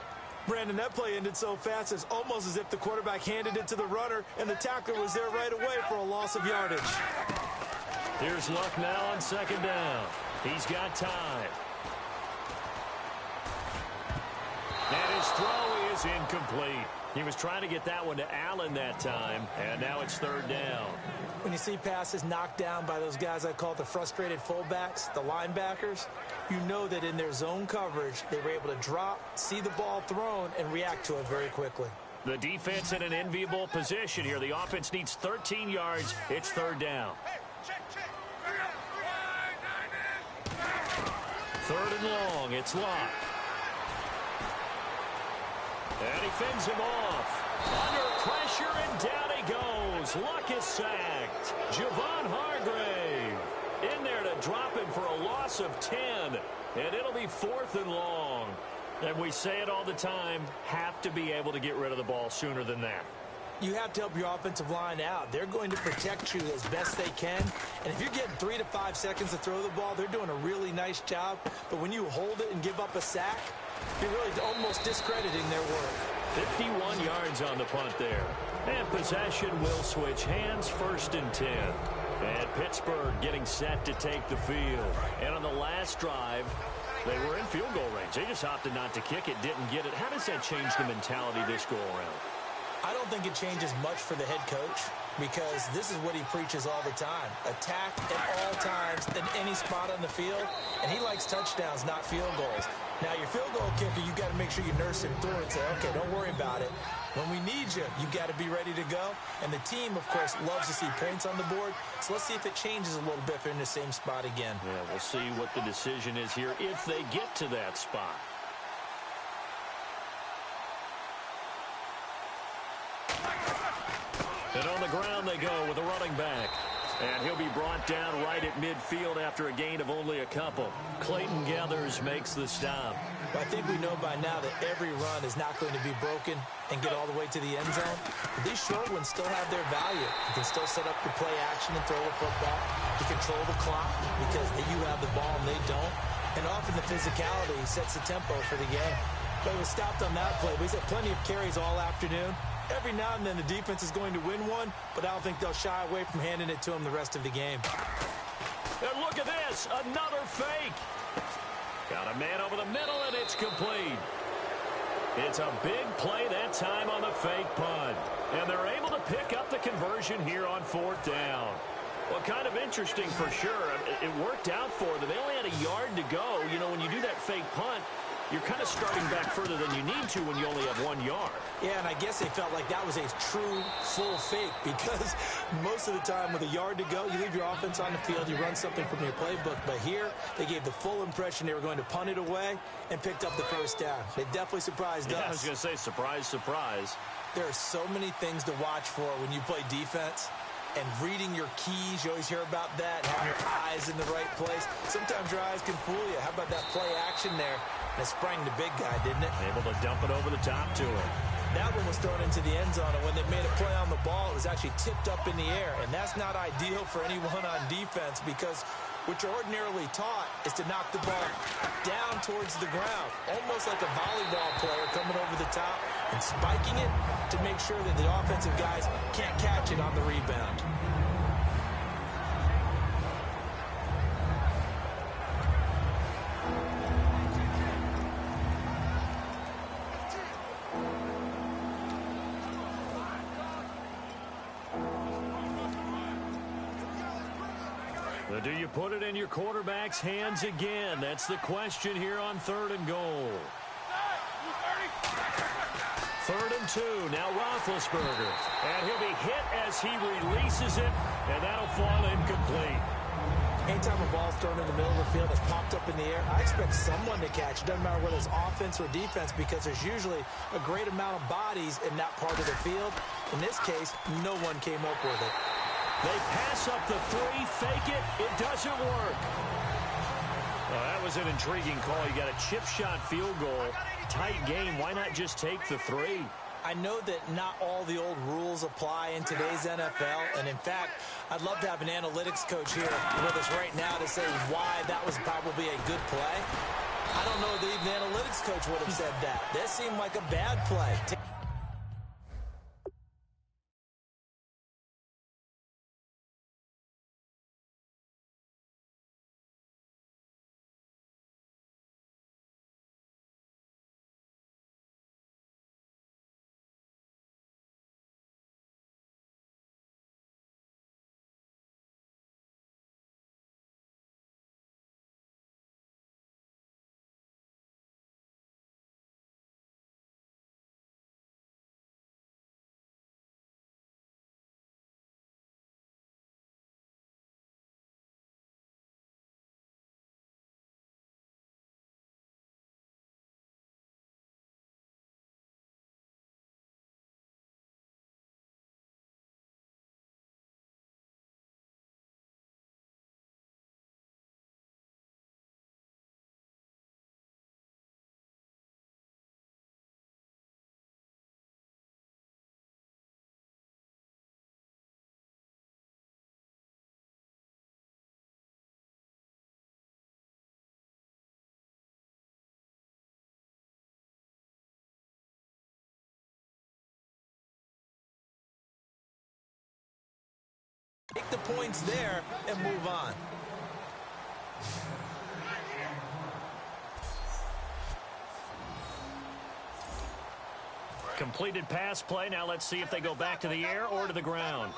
Brandon, that play ended so fast, it's almost as if the quarterback handed it to the runner, and the tackler was there right away for a loss of yardage. Here's Luck now on 2nd down. He's got time. And his throw is incomplete. He was trying to get that one to Allen that time, and now it's 3rd down. When you see passes knocked down by those guys I call the frustrated fullbacks, the linebackers, you know that in their zone coverage, they were able to drop, see the ball thrown, and react to it very quickly. The defense in an enviable position here. The offense needs 13 yards. It's 3rd down. 3rd and long. It's Luck. And he fends him off. Under pressure, and down he goes. Luck is sacked. Javon Hargrave in there to drop him for a loss of 10. And it'll be 4th and long. And we say it all the time, have to be able to get rid of the ball sooner than that. You have to help your offensive line out. They're going to protect you as best they can. And if you're getting 3 to 5 seconds to throw the ball, they're doing a really nice job. But when you hold it and give up a sack, you're really almost discrediting their work. 51 yards on the punt there. And possession will switch hands, 1st and 10. And Pittsburgh getting set to take the field. And on the last drive, they were in field goal range. They just opted not to kick it, didn't get it. How does that change the mentality this go around? I don't think it changes much for the head coach because this is what he preaches all the time. Attack at all times in any spot on the field, and he likes touchdowns, not field goals. Now, your field goal kicker, you got to make sure you nurse him through and say, okay, don't worry about it. When we need you, you got to be ready to go. And the team, of course, loves to see points on the board. So let's see if it changes a little bit if they're in the same spot again. Yeah, we'll see what the decision is here if they get to that spot. And on the ground they go with a running back. And he'll be brought down right at midfield after a gain of only a couple. Clayton Gathers makes the stop. I think we know by now that every run is not going to be broken and get all the way to the end zone. But these short ones still have their value. You can still set up the play action and throw the football. You control the clock because you have the ball and they don't. And often the physicality sets the tempo for the game. But he was stopped on that play. He's had plenty of carries all afternoon. Every now and then the defense is going to win one, but I don't think they'll shy away from handing it to him the rest of the game. And look at this, another fake. Got a man over the middle, and it's complete. It's a big play that time on the fake punt. And they're able to pick up the conversion here on 4th down. Well, kind of interesting for sure. It worked out for them. They only had a yard to go. You know, when you do that fake punt, you're kind of starting back further than you need to when you only have 1 yard. Yeah, and I guess they felt like that was a true full fake because most of the time with a yard to go, you leave your offense on the field, you run something from your playbook. But here, they gave the full impression they were going to punt it away and picked up the first down. They definitely surprised us. I was going to say, surprise, surprise. There are so many things to watch for when you play defense. And reading your keys, you always hear about that, having your eyes in the right place. Sometimes your eyes can fool you. How about that play action there? And it sprang the big guy, didn't it? Able to dump it over the top to him. That one was thrown into the end zone, and when they made a play on the ball, it was actually tipped up in the air. And that's not ideal for anyone on defense because what you're ordinarily taught is to knock the ball down towards the ground, almost like a volleyball player coming over the top and spiking it to make sure that the offensive guys can't catch it on the rebound. Do you put it in your quarterback's hands again? That's the question here on 3rd and goal. 3rd and 2. Now Roethlisberger. And he'll be hit as he releases it, and that'll fall incomplete. Anytime a ball's thrown in the middle of the field that's popped up in the air, I expect someone to catch it. Doesn't matter whether it's offense or defense because there's usually a great amount of bodies in that part of the field. In this case, no one came up with it. They pass up the 3, fake it. It doesn't work. Well, that was an intriguing call. You got a chip shot field goal. Tight game. Why not just take the 3? I know that not all the old rules apply in today's NFL, and in fact, I'd love to have an analytics coach here with us right now to say why that was probably a good play. I don't know that even the analytics coach would have said that. That seemed like a bad play. take the points there and move on. Completed pass play. Now let's see if they go back to the air or to the ground.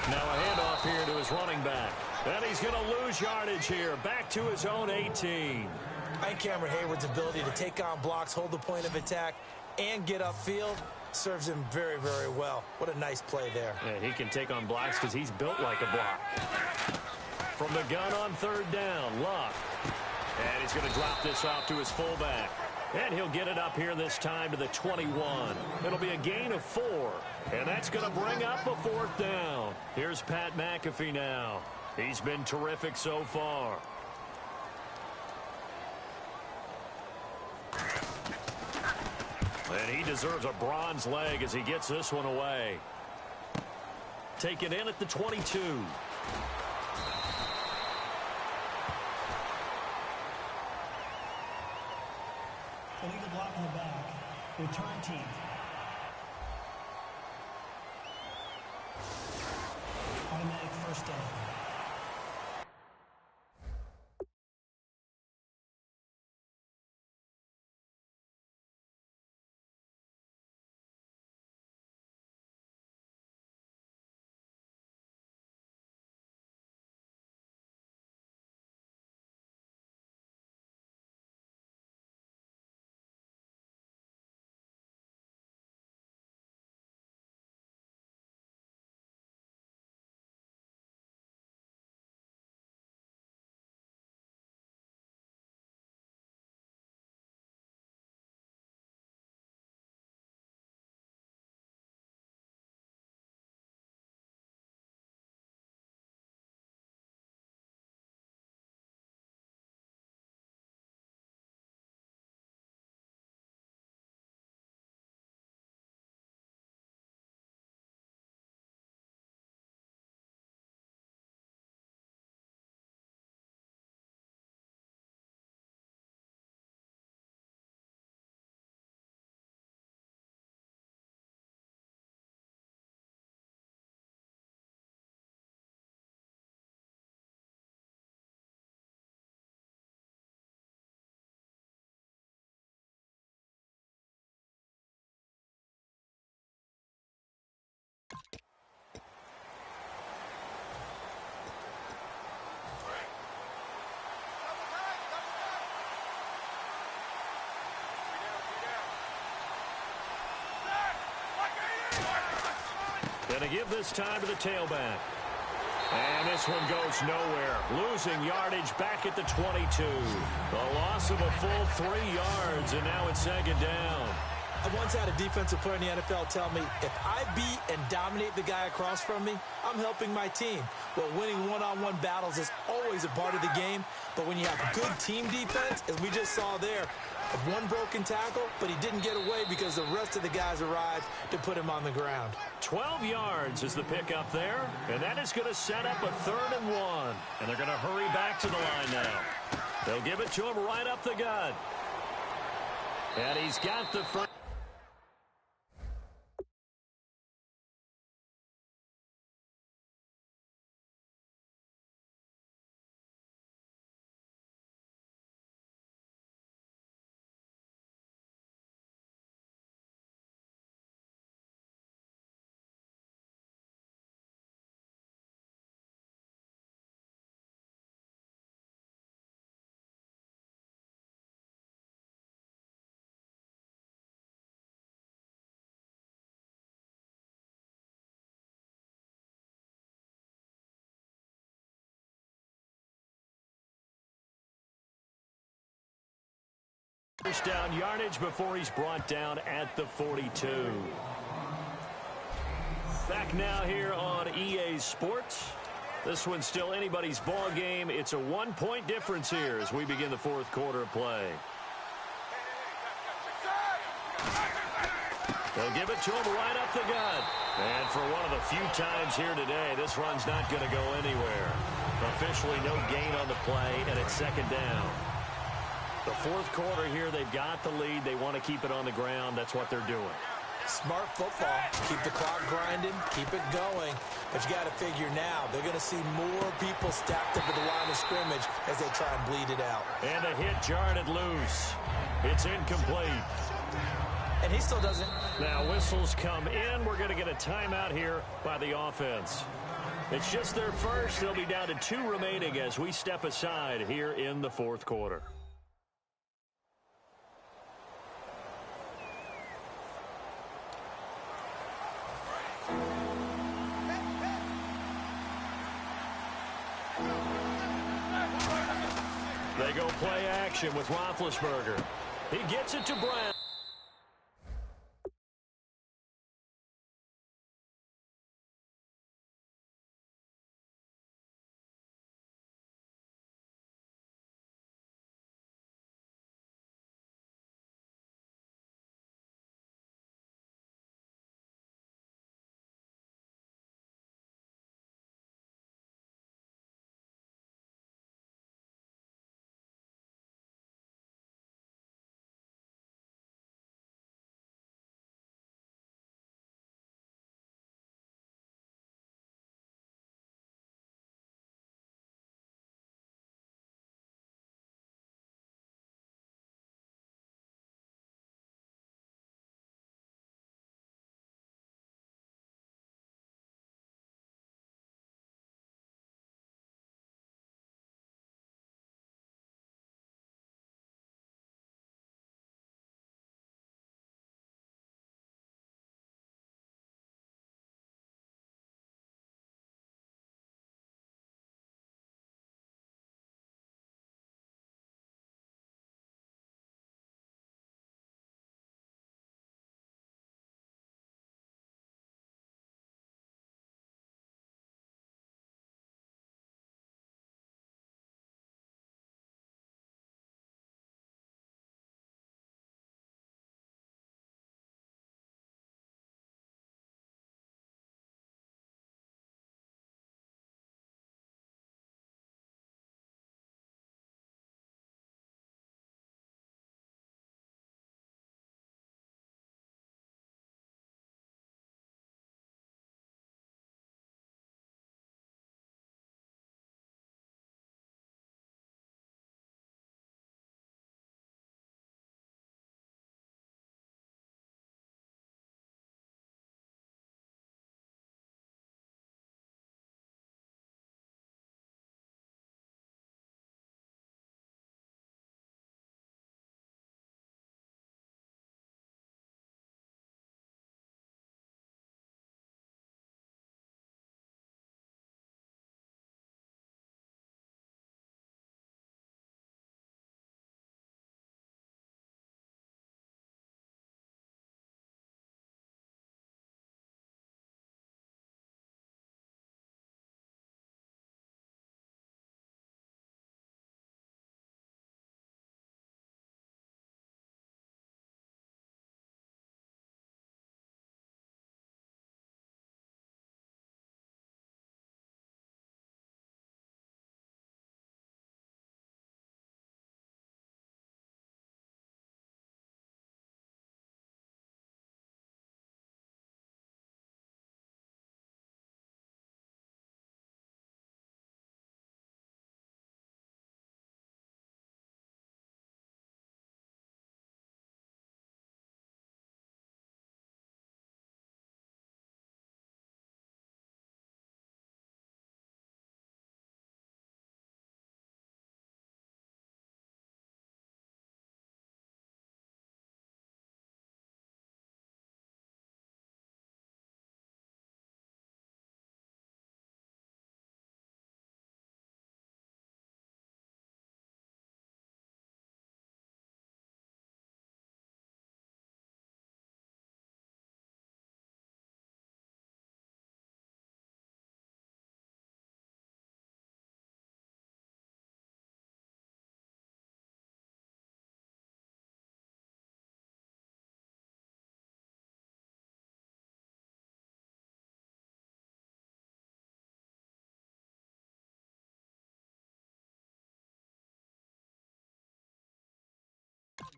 Now a handoff here to his running back. And he's going to lose yardage here. Back to his own 18. I think Cameron Hayward's ability to take on blocks, hold the point of attack, and get upfield serves him very, very well. What a nice play there. Yeah, he can take on blocks because he's built like a block. From the gun on third down, Luck. And he's going to drop this off to his fullback. And he'll get it up here this time to the 21. It'll be a gain of 4. And that's going to bring up a fourth down. Here's Pat McAfee now. He's been terrific so far. And he deserves a bronze leg as he gets this one away. Take it in at the 22. Illegal block in the back. Return team. Automatic first down. Going to give this time to the tailback. And this one goes nowhere. Losing yardage back at the 22. A loss of a full 3 yards, and now it's second down. I once had a defensive player in the NFL tell me, if I beat and dominate the guy across from me, I'm helping my team. Well, winning one-on-one battles is always a part of the game, but when you have good team defense, as we just saw there, one broken tackle, but he didn't get away because the rest of the guys arrived to put him on the ground. 12 yards is the pickup there, and that is going to set up a 3rd and 1. And they're going to hurry back to the line now. They'll give it to him right up the gut. And he's got the first. First down yardage before he's brought down at the 42. Back now here on EA Sports. This one's still anybody's ball game. It's a 1-point difference here as we begin the 4th quarter of play. They'll give it to him right up the gut. And for one of the few times here today, this run's not going to go anywhere. Officially no gain on the play, and it's second down. The fourth quarter here, they've got the lead. They want to keep it on the ground. That's what they're doing. Smart football. Keep the clock grinding, keep it going. But you got to figure now, they're going to see more people stacked up at the line of scrimmage as they try and bleed it out. And a hit jarred it loose. It's incomplete. And he still doesn't. Now whistles come in. We're going to get a timeout here by the offense. It's just their first. They'll be down to 2 remaining as we step aside here in the fourth quarter. They go play action with Roethlisberger. He gets it to Brown.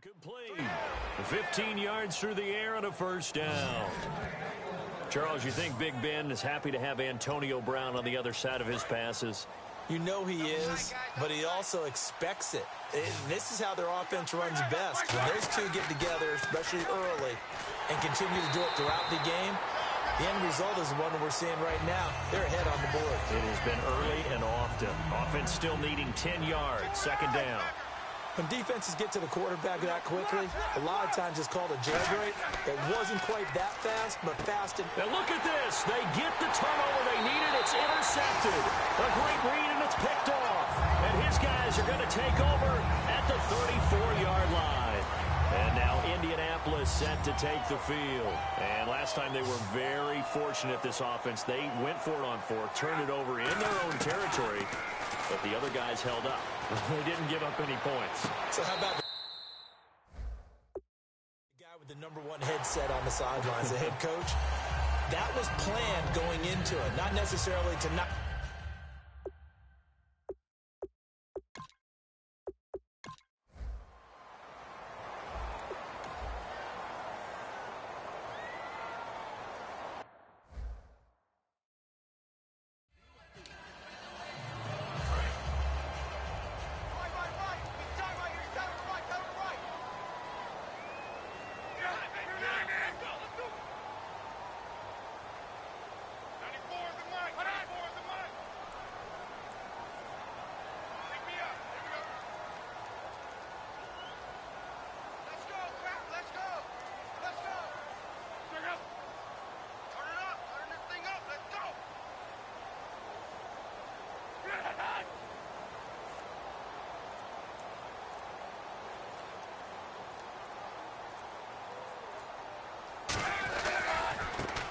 Complete. 15 yards through the air and a first down. Charles, you think Big Ben is happy to have Antonio Brown on the other side of his passes? You know he is, but he also expects it. This is how their offense runs best. When those two get together, especially early, and continue to do it throughout the game, the end result is the one that we're seeing right now. They're ahead on the board. It has been early and often. Offense still needing 10 yards. Second down. When defenses get to the quarterback that quickly, a lot of times it's called a jailbreak. It wasn't quite that fast, but fast. Now look at this. They get the turnover they needed. It's intercepted. A great read, and it's picked off. And his guys are going to take over at the 34-yard line. And now Indianapolis set to take the field. And last time they were very fortunate, this offense. They went for it on fourth, turned it over in their own territory, but the other guys held up. They didn't give up any points. So how about the guy with the #1 headset on the sidelines, the head coach? That was planned going into it, not necessarily to not.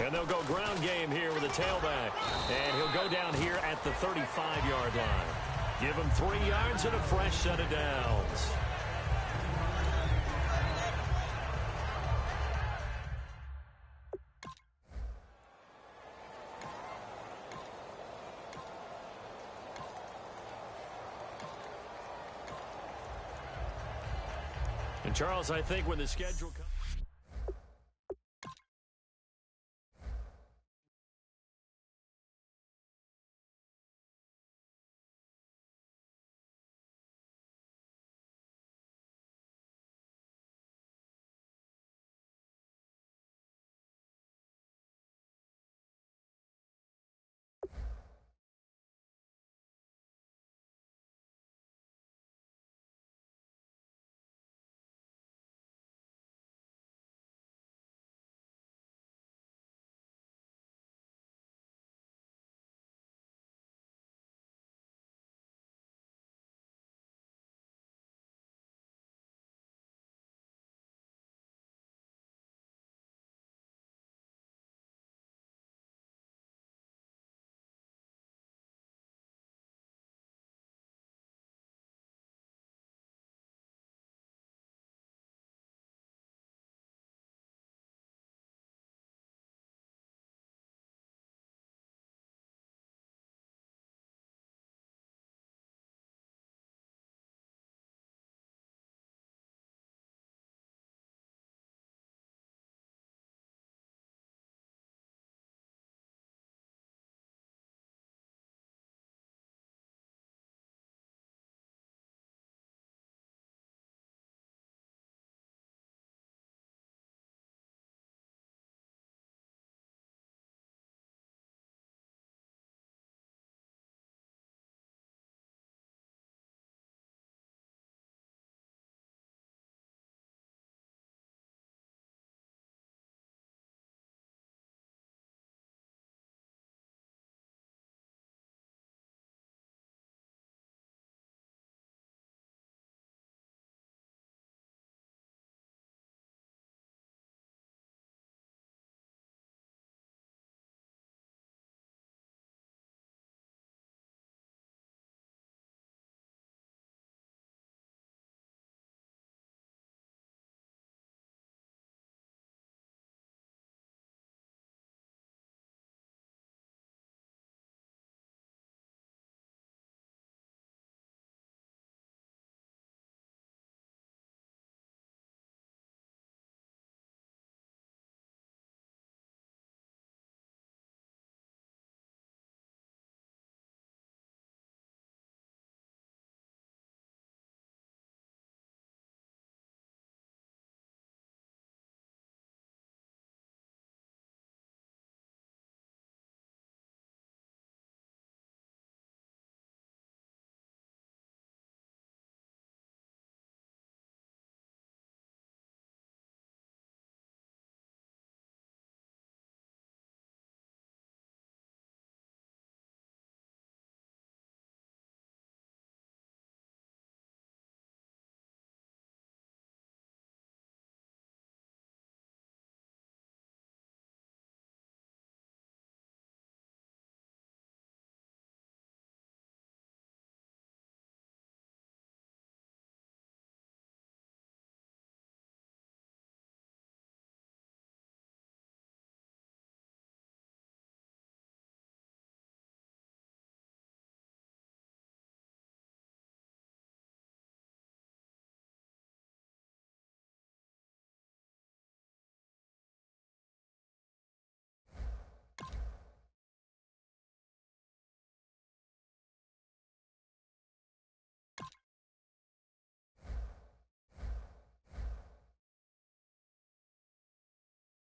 And they'll go ground game here with a tailback. And he'll go down here at the 35-yard line. Give him 3 yards and a fresh set of downs. And Charles, I think when the schedule comes...